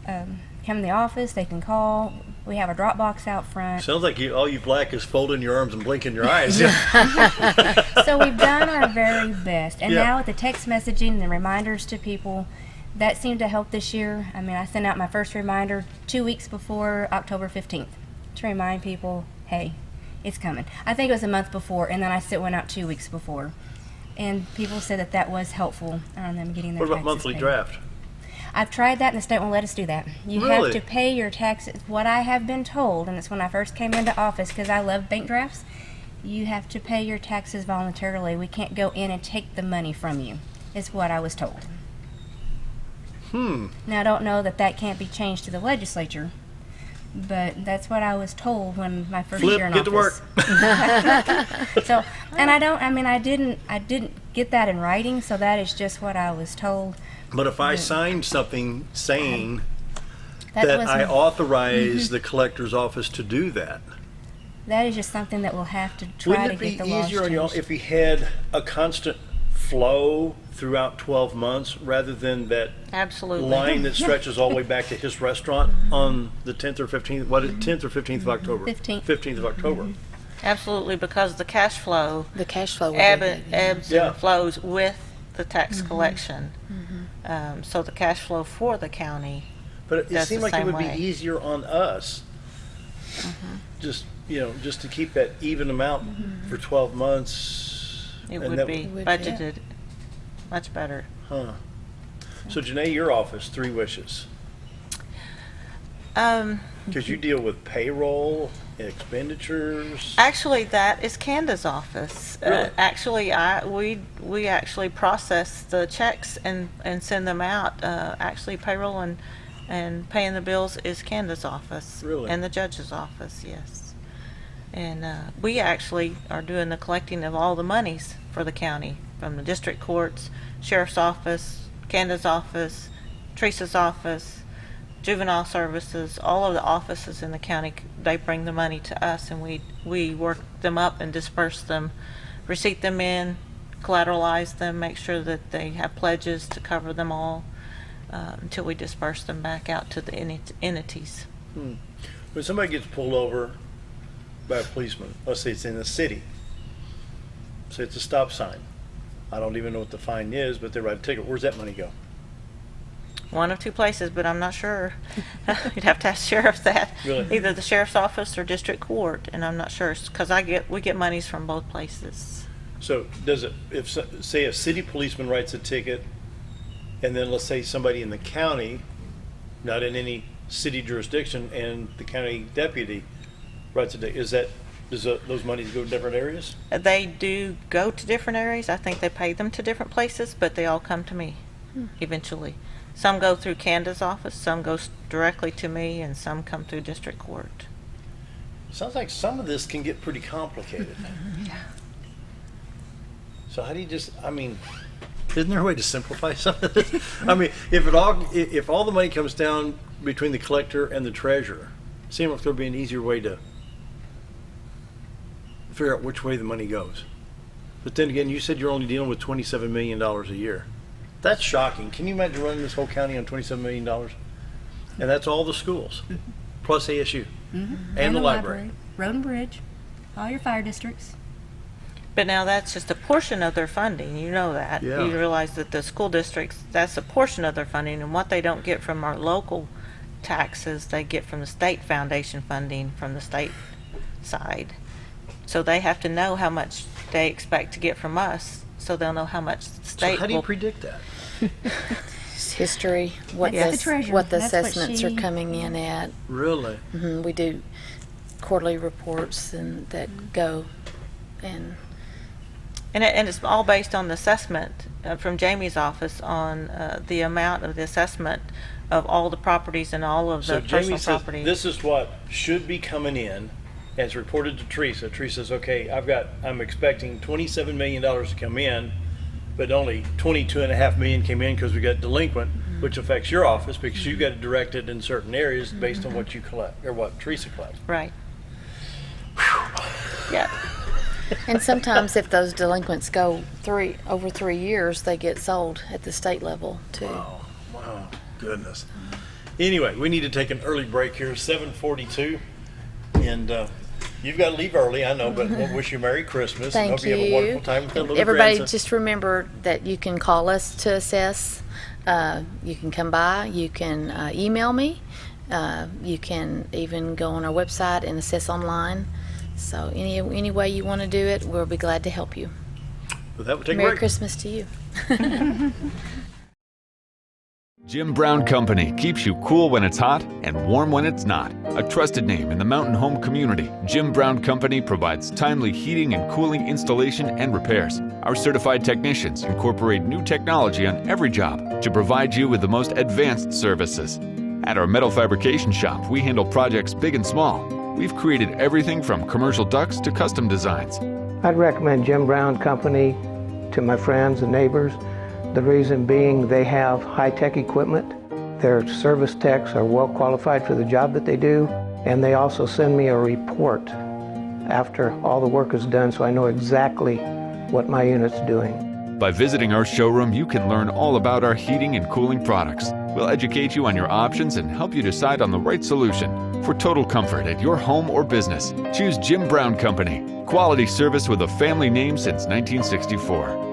come in the office. They can call. We have a drop box out front. Sounds like all you black is folding your arms and blinking your eyes. So we've done our very best. And now with the text messaging and the reminders to people, that seemed to help this year. I mean, I sent out my first reminder 2 weeks before October 15th to remind people, hey, it's coming. I think it was a month before, and then I went out 2 weeks before. And people said that was helpful on them getting their taxes. What about monthly paid. draft? I've tried that, and the state won't let us do that. You Really? have to pay your taxes. What I have been told, and it's when I first came into office, because I love bank drafts, you have to pay your taxes voluntarily. We can't go in and take the money from you, is what I was told. Now, I don't know that can't be changed to the legislature, but that's what I was told when my first year in get office. to work. So, and I didn't get that in writing, so that is just what I was told. But if I signed something saying that I authorize the collector's office to do that, that is just something that we'll have to try to get the laws changed. Wouldn't it be easier on y'all if we had a constant flow throughout 12 months rather than that line that stretches all the way back to his restaurant on the 10th or 15th? What is 10th or 15th of October? 15th of October. Absolutely, because the cash flow ebbs and flows with the tax collection. So the cash flow for the county. But it seemed like it would be easier on us, just to keep that even amount for 12 months. It would be budgeted much better. So Jenay, your office, 3 wishes. Because you deal with payroll, expenditures. Actually, that is Candace's office. Really? Actually, we actually process the checks and send them out. Actually, payroll and paying the bills is Candace's office. Really? And the judge's office, yes. And we actually are doing the collecting of all the monies for the county, from the district courts, sheriff's office, Candace's office, Teresa's office, juvenile services, all of the offices in the county. They bring the money to us, and we work them up and disperse them, receipt them in, collateralize them, make sure that they have pledges to cover them all until we disperse them back out to the entities. When somebody gets pulled over by a policeman, let's say it's in the city, say it's a stop sign, I don't even know what the fine is, but they write a ticket. Where's that money go? One of two places, but I'm not sure. You'd have to ask sheriff that. Really? Either the sheriff's office or district court, and I'm not sure because we get monies from both places. So does it, if say a city policeman writes a ticket, and then let's say somebody in the county, not in any city jurisdiction, and the county deputy writes a ticket, does those monies go to different areas? They do go to different areas. I think they pay them to different places, but they all come to me eventually. Some go through Candace's office, some go directly to me, and some come through district court. Sounds like some of this can get pretty complicated. Yeah. So how do you isn't there a way to simplify some of this? If all the money comes down between the collector and the treasurer, it seems like there'd be an easier way to figure out which way the money goes. But then again, you said you're only dealing with $27 million a year. That's shocking. Can you imagine running this whole county on $27 million? And that's all the schools, plus ASU, and the library. Road and Bridge, all your fire districts. But now that's just a portion of their funding. You know that. Yeah. You realize that the school districts, that's a portion of their funding, and what they don't get from our local taxes, they get from the state foundation funding from the state side. So they have to know how much they expect to get from us, so they'll know how much the state So how do you predict that? It's history, what That's the treasurer. what the That's what assessments she- are coming in at. Really? We do quarterly reports and that go, and it's all based on the assessment from Jayme's office on the amount of the assessment of all the properties and all of the So personal Jayme says property. this is what should be coming in, and it's reported to Teresa. Teresa says, okay, I'm expecting $27 million to come in, but only $22.5 million came in because we got delinquent, which affects your office because you got to direct it in certain areas based on what you collect or what Teresa collects. Right. Yeah. and sometimes if those delinquents go over 3 years, they get sold at the state level too. Wow, goodness. Anyway, we need to take an early break here, 7:42, and you've got to leave early, I know, but we'll wish you Merry Christmas. Thank and hope you have a wonderful time with that little Everybody, grandson. just remember that you can call us to assess. You can come by. You can email me. You can even go on our website and assess online. So any way you want to do it, we'll be glad to help you. Well, that would take a Merry break. Christmas to you. Jim Brown Company keeps you cool when it's hot and warm when it's not. A trusted name in the mountain home community, Jim Brown Company provides timely heating and cooling installation and repairs. Our certified technicians incorporate new technology on every job to provide you with the most advanced services. At our metal fabrication shop, we handle projects big and small. We've created everything from commercial ducts to custom designs. I'd recommend Jim Brown Company to my friends and neighbors. The reason being they have high-tech equipment. Their service techs are well qualified for the job that they do, and they also send me a report after all the work is done so I know exactly what my unit's doing. By visiting our showroom, you can learn all about our heating and cooling products. We'll educate you on your options and help you decide on the right solution. For total comfort at your home or business, choose Jim Brown Company. Quality service with a family name since 1964.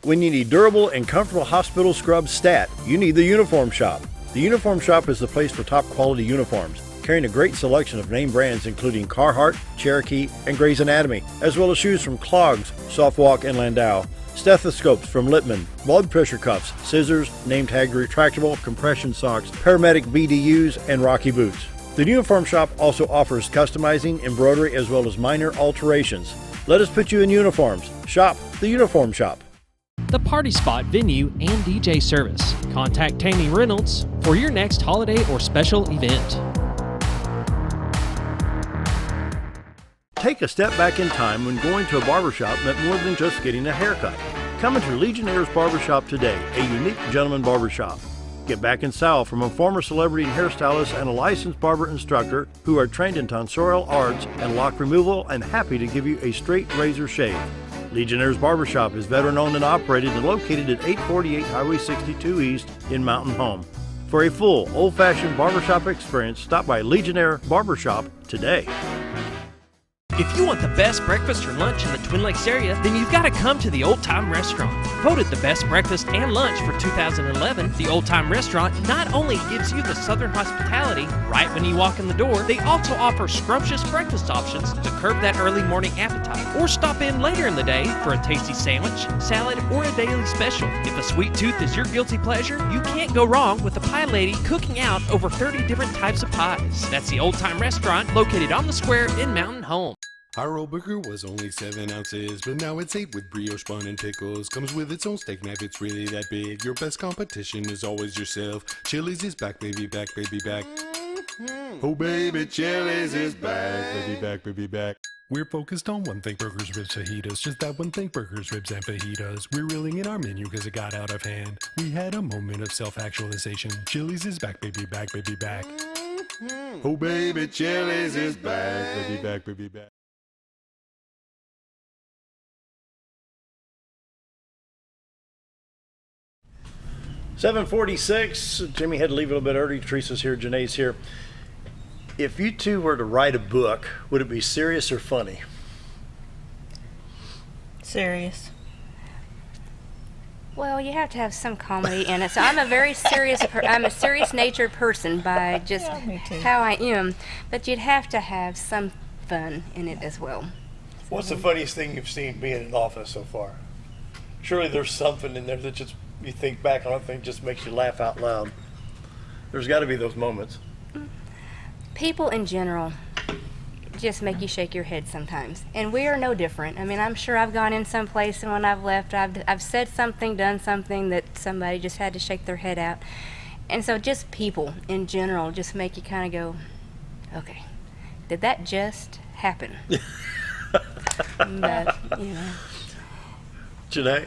When you need durable and comfortable hospital scrub stat, you need the Uniform Shop. The Uniform Shop is the place for top quality uniforms, carrying a great selection of name brands including Carhartt, Cherokee, and Gray's Anatomy, as well as shoes from Clogs, Softwalk, and Landau, stethoscopes from Littman, blood pressure cuffs, scissors, name tag retractable, compression socks, paramedic BDUs, and Rocky boots. The Uniform Shop also offers customizing, embroidery, as well as minor alterations. Let us put you in uniforms. Shop the Uniform Shop. The Party Spot venue and DJ service. Contact Tammy Reynolds for your next holiday or special event. Take a step back in time when going to a barbershop meant more than just getting a haircut. Come into Legionnaire's Barbershop today, a unique gentleman barbershop. Get back in style from a former celebrity hairstylist and a licensed barber instructor who are trained in tonsorial arts and lock removal and happy to give you a straight razor shave. Legionnaire's Barbershop is veteran-owned and operated and located at 848 Highway 62 East in Mountain Home. For a full, old-fashioned barbershop experience, stop by Legionnaire Barbershop today. If you want the best breakfast or lunch in the Twin Lakes area, then you've got to come to the Old Time Restaurant. Voted the best breakfast and lunch for 2011, the Old Time Restaurant not only gives you the Southern hospitality right when you walk in the door, they also offer scrumptious breakfast options to curb that early morning appetite. Or stop in later in the day for a tasty sandwich, salad, or a daily special. If a sweet tooth is your guilty pleasure, you can't go wrong with the pie lady cooking out over 30 different types of pies. That's the Old Time Restaurant located on the square in Mountain Home. Our old burger was only 7 ounces, but now it's 8 with brioche bun and pickles. Comes with its own steak knife, it's really that big. Your best competition is always yourself. Chili's is back, baby, back, baby, back. Oh, baby, Chili's is back, baby, back, baby, back. We're focused on one thing, burgers, ribs, fajitas. Just that one thing, burgers, ribs, and fajitas. We're reeling in our menu because it got out of hand. We had a moment of self-actualization. Chili's is back, baby, back, baby, back. Oh, baby, Chili's is back, baby, back, baby, back. $7:46. Jimmy had to leave a little bit early. Teresa's here. Janay's here. If you two were to write a book, would it be serious or funny? Serious. Well, you have to have some comedy in it. So I'm a very serious, I'm a serious-natured person by just how I am. But you'd have to have some fun in it as well. What's the funniest thing you've seen being in office so far? Surely there's something in there that just you think back on it, think just makes you laugh out loud. There's got to be those moments. People in general just make you shake your head sometimes, and we are no different. I mean, I'm sure I've gone in some place, and when I've left, I've said something, done something that somebody just had to shake their head out. And so just people in general just make you kind of go, okay, did that just happen? But, you know. Janay?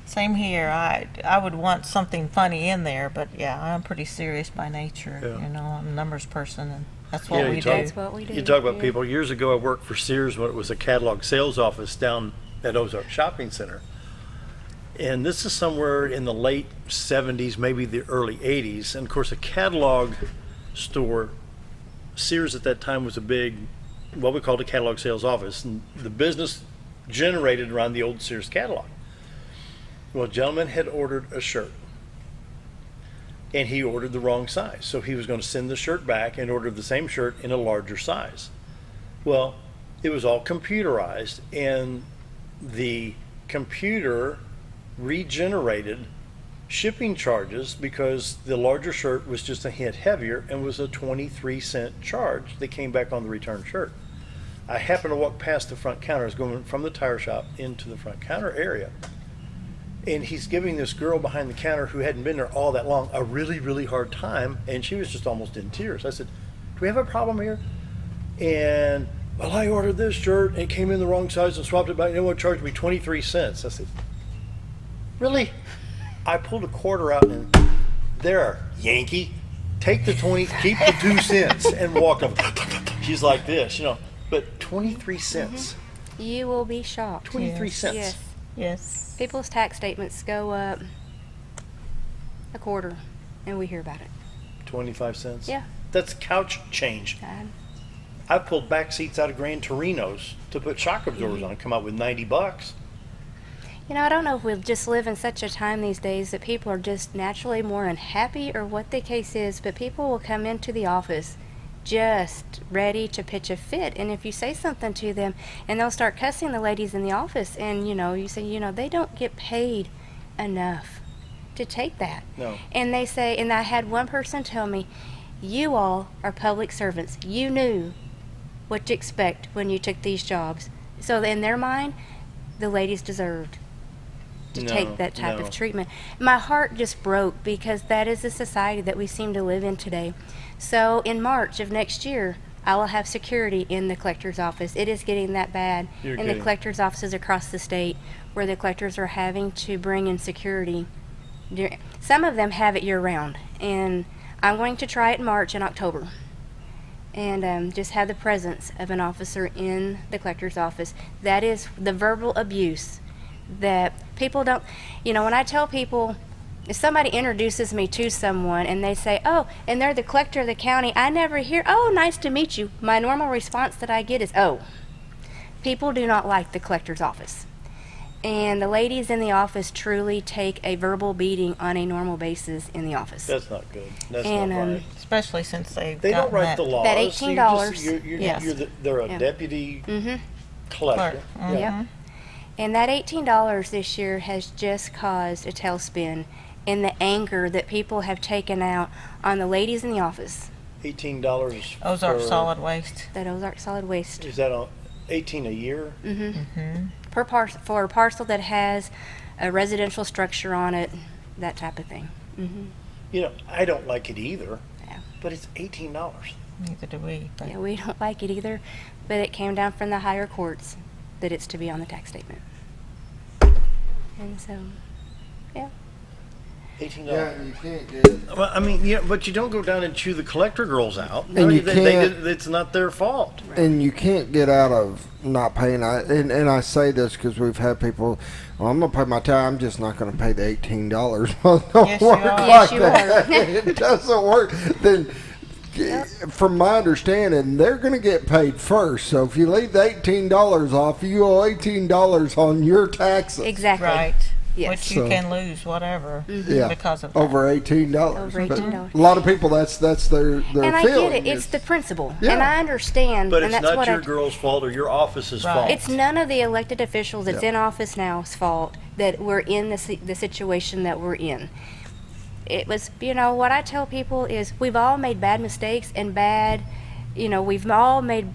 Same here. I would want something funny in there, but yeah, I'm pretty serious by nature. Yeah. You know, I'm a numbers person, and that's what we do. That's what we do. You talk about people. Years ago, I worked for Sears when it was a catalog sales office down at Ozark Shopping Center. And this is somewhere in the late 70s, maybe the early 80s. And of course, a catalog store, Sears at that time was a big, what we called a catalog sales office. And the business generated around the old Sears catalog. Well, a gentleman had ordered a shirt, and he ordered the wrong size. So he was going to send the shirt back and order the same shirt in a larger size. Well, it was all computerized, and the computer regenerated shipping charges because the larger shirt was just a hint heavier and was a 23-cent charge that came back on the return shirt. I happened to walk past the front counter. I was going from the tire shop into the front counter area. And he's giving this girl behind the counter who hadn't been there all that long a really, really hard time. And she was just almost in tears. I said, do we have a problem here? And, well, I ordered this shirt and it came in the wrong size and swapped it back. And they charged me 23 cents. I said, really? I pulled a quarter out and there, Yankee, take the 20, keep the 2 cents and walk up. She's like this, you know, but 23 cents. Mm-hmm. You will be shocked. 23 cents. Yes. Yes. People's tax statements go up a quarter, and we hear about it. 25 cents? Yeah. That's couch change. I've pulled back seats out of Gran Torinos to put shock absorbers on, come out with $90. You know, I don't know if we just live in such a time these days that people are just naturally more unhappy or what the case is, but people will come into the office just ready to pitch a fit, and if you say something to them, and they'll start cussing the ladies in the office, and you know, you say, you know, they don't get paid enough to take that. No. And they say, and I had one person tell me, you all are public servants. You knew what to expect when you took these jobs. So in their mind, the ladies deserved to take that type of treatment. My heart just broke because that is the society that we seem to live in today. So in March of next year, I will have security in the collector's office. It is getting that bad in the collector's offices across the state where the collectors are having to bring in security. Some of them have it year-round, and I'm going to try it in March and October and just have the presence of an officer in the collector's office. That is the verbal abuse that people don't, you know, when I tell people, if somebody introduces me to someone and they say, oh, and they're the collector of the county, I never hear, oh, nice to meet you. My normal response that I get is, oh. people do not like the collector's office. And the ladies in the office truly take a verbal beating on a normal basis in the office. That's not good. That's And, not right. Especially since They don't write the laws. That so $18. Yes. They're a deputy collector. Clerk. Yep. And that $18 this year has just caused a tailspin in the anger that people have taken out on the ladies in the office. $18. Ozark Solid Waste. That Ozark Solid Waste. Is that $18 a year? For a parcel that has a residential structure on it, that type of thing. You know, I don't like it either. But it's $18. Neither do we. But. Yeah, we don't like it either, but it came down from the higher courts that it's to be on the tax statement. And so, yeah. $18. Yeah, you can't get it. Well, I mean, yeah, but you don't go down and chew the collector girls out. And you can't. It's not their fault. And you can't get out of not paying. And I say this because we've had people, well, I'm going to pay my time. I'm just not going to pay the $18. Well, it don't work like that. It doesn't work. Then, from my understanding, they're going to get paid first. So if you leave the $18 off, you owe $18 on your taxes. Exactly. Right. Yes. Which you can lose whatever because of that. Over $18. Over $18. But a lot of people, that's their and I feeling. get it. It's the principle. Yeah. And I understand. But and it's that's not what your girl's fault or your office's fault. It's none of the elected officials that's in office now's fault that we're in the situation that we're in. It was, what I tell people is we've all made bad mistakes and we've all made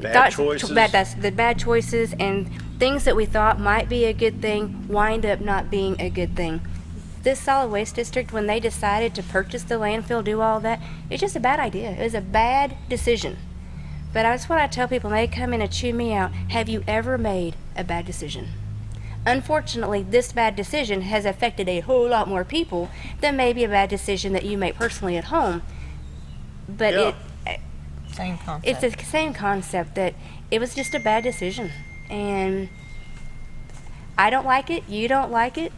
bad choices. Bad choices and things that we thought might be a good thing wind up not being a good thing. This solid waste district, when they decided to purchase the landfill, do all that, it's just a bad idea. It was a bad decision. But that's what I tell people when they come in and chew me out. Have you ever made a bad decision? Unfortunately, this bad decision has affected a whole lot more people than maybe a bad decision that you make personally at home. But same concept. It's the same concept that it was just a bad decision. And I don't like it. You don't like it.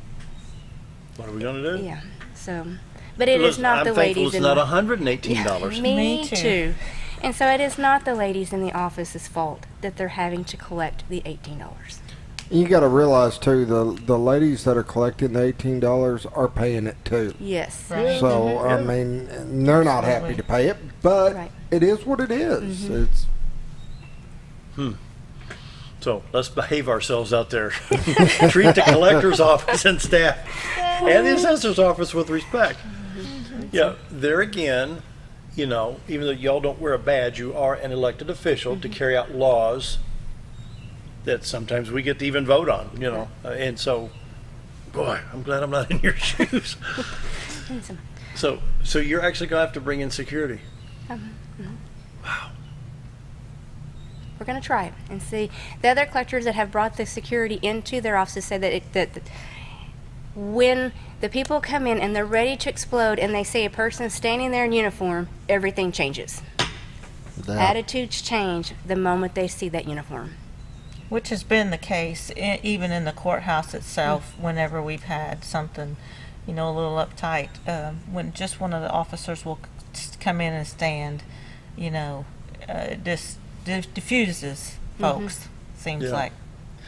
What are we going to do? Yeah. So, but it is not the ladies. It's not $118. Me too. And so it is not the ladies in the office's fault that they're having to collect the $18. You got to realize too, the ladies that are collecting the $18 are paying it too. Yes. Right. So I mean, they're not happy to pay it, but it is what it is. It's. So let's behave ourselves out there. Treat the collector's office and staff and the assessor's office with respect. Yeah, there again, even though y'all don't wear a badge, you are an elected official to carry out laws that sometimes we get to even vote on, and so, boy, I'm glad I'm not in your shoes. So you're actually going to have to bring in security. Wow. We're going to try it and see. The other collectors that have brought the security into their offices say that when the people come in and they're ready to explode and they see a person standing there in uniform, everything changes. Attitudes change the moment they see that uniform. Which has been the case even in the courthouse itself whenever we've had something, a little uptight. When just one of the officers will come in and stand, this diffuses folks, seems like,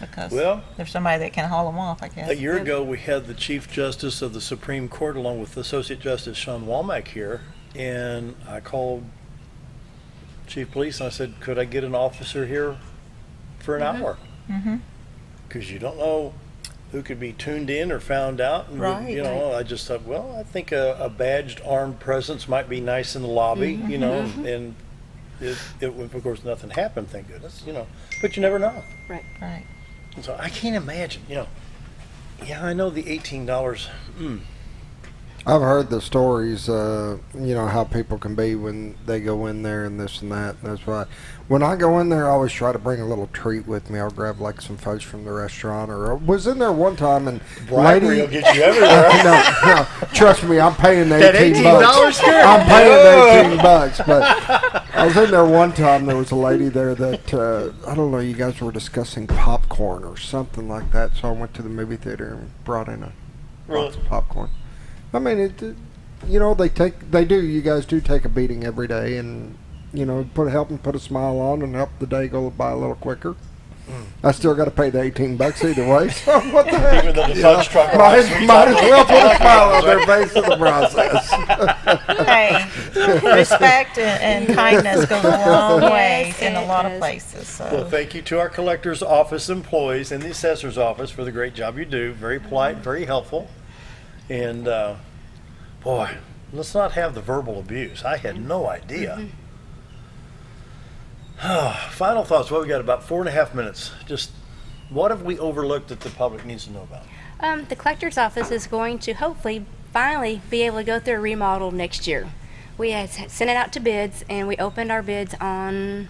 because there's somebody that can haul them off, I guess. A year ago, we had the Chief Justice of the Supreme Court along with Associate Justice Sean Womack here, and I called Chief Police and I said, could I get an officer here for an hour? Because you don't know who could be tuned in or found out. And I just thought, I think a badged armed presence might be nice in the lobby, and it of course nothing happened, thank goodness, but you never know. Right. And so I can't imagine, I know the $18. I've heard the stories, how people can be when they go in there and this and that. And that's why when I go in there, I always try to bring a little treat with me. I'll grab like some folks from the restaurant, or I was in there one time and bribery will get you everywhere. no, trust me, I'm paying the $18. I'm paying the $18, but I was in there one time. There was a lady there that I don't know. You guys were discussing popcorn or something like that, so I went to the movie theater and brought in a box of popcorn. I mean, you guys do take a beating every day, and help them put a smile on and help the day go by a little quicker. I still got to pay the $18 either way. So what the heck? Even though the fudge truck might as well put a smile on their face in the process. Hey, respect and kindness goes a long way in a lot of places. So. Well, thank you to our collector's office employees and the assessor's office for the great job you do. Very polite, very helpful. And, boy, let's not have the verbal abuse. I had no idea. Final thoughts. Well, we got about 4.5 minutes. Just what have we overlooked that the public needs to know about? The collector's office is going to hopefully finally be able to go through a remodel next year. We had sent it out to bids, and we opened our bids on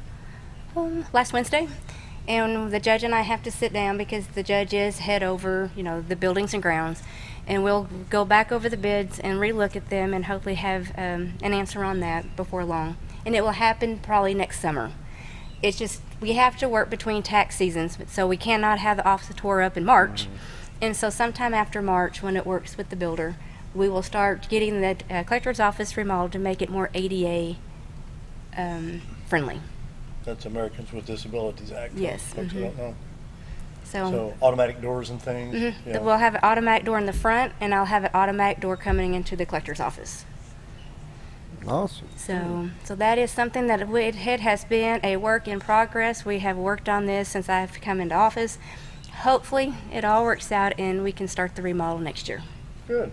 last Wednesday. And the judge and I have to sit down because the judge is head over, the buildings and grounds. And we'll go back over the bids and relook at them and hopefully have an answer on that before long. And it will happen probably next summer. It's just, we have to work between tax seasons, so we cannot have the office tore up in March. And so sometime after March, when it works with the builder, we will start getting the collector's office remodeled to make it more ADA friendly. That's Americans with Disabilities Act. Yes. Folks who don't know. So automatic doors and things. Yeah. We'll have an automatic door in the front, and I'll have an automatic door coming into the collector's office. Awesome. So that is something that it has been a work in progress. We have worked on this since I've come into office. Hopefully it all works out and we can start the remodel next year. Good.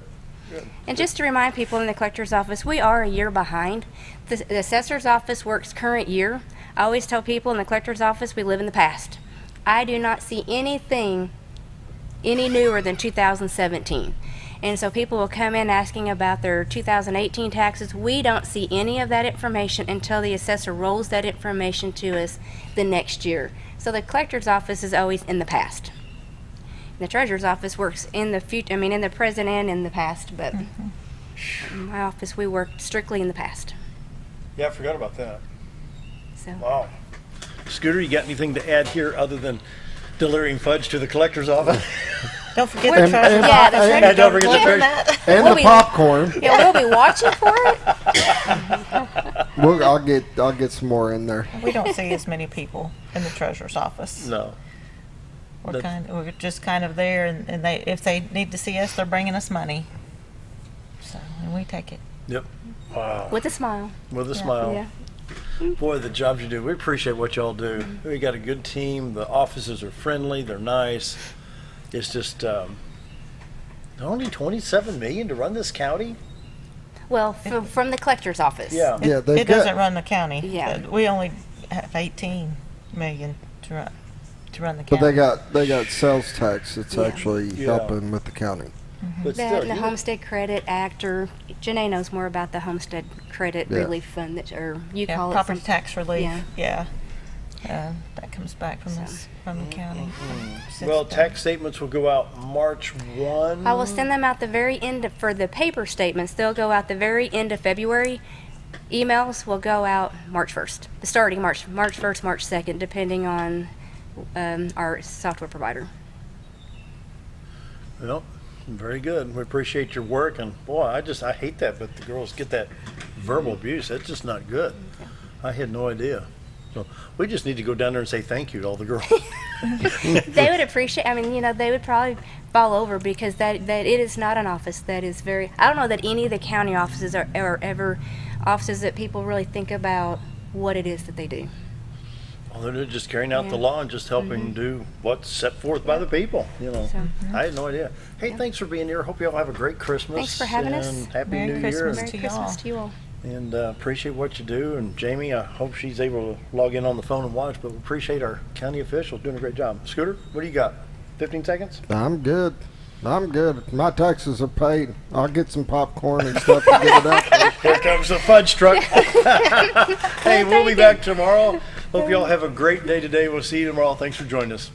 And just to remind people in the collector's office, we are a year behind. The assessor's office works current year. I always tell people in the collector's office we live in the past. I do not see anything any newer than 2017. And so people will come in asking about their 2018 taxes. We don't see any of that information until the assessor rolls that information to us the next year. So the collector's office is always in the past. The treasurer's office works in the future, in the present and in the past, but in my office we work strictly in the past. Yeah, I forgot about that. So. Wow. Scooter, you got anything to add here other than delivering fudge to the collector's office? Don't forget the treasure. And don't forget the treasure. And the popcorn. Yeah, we'll be watching for it. I'll get some more in there. We don't see as many people in the treasurer's office. No. We're just kind of there, and if they need to see us, they're bringing us money. So, and we take it. Yep. Wow. With a smile. With a smile. Yeah. Boy, the jobs you do, we appreciate what y'all do. We got a good team. The offices are friendly. They're nice. It's just only $27 million to run this county. Well, from the collector's office. Yeah. It doesn't run the county. Yeah. We only have $18 million to run the county. But they got sales tax. It's actually helping with the county. But that and the Homestead Credit Act, or Jenay knows more about the Homestead Credit Relief Fund, call it property tax relief. Yeah. That comes back from the county. Well, tax statements will go out March 1. I will send them out the very end for the paper statements. They'll go out the very end of February. Emails will go out March 1st, starting March 1st, March 2nd, depending on our software provider. Well, very good. We appreciate your work, and boy, I hate that, but the girls get that verbal abuse. That's just not good. I had no idea. So we just need to go down there and say thank you to all the girls. They would appreciate. They would probably fall over because that it is not an office that is very. I don't know that any of the county offices are ever offices that people really think about what it is that they do. Well, they're just carrying out the law and just helping do what's set forth by the people. I had no idea. Hey, thanks for being here. Hope you all have a great Christmas. Thanks for having us. Happy Merry New Christmas Year. to Merry Christmas to you all. And appreciate what you do. And Jayme, I hope she's able to log in on the phone and watch, but we appreciate our county officials doing a great job. Scooter, what do you got? 15 seconds? I'm good. My taxes are paid. I'll get some popcorn and stuff to get it out. Here comes the fudge truck. Hey, we'll be back tomorrow. Hope you all have a great day today. We'll see you tomorrow. Thanks for joining us.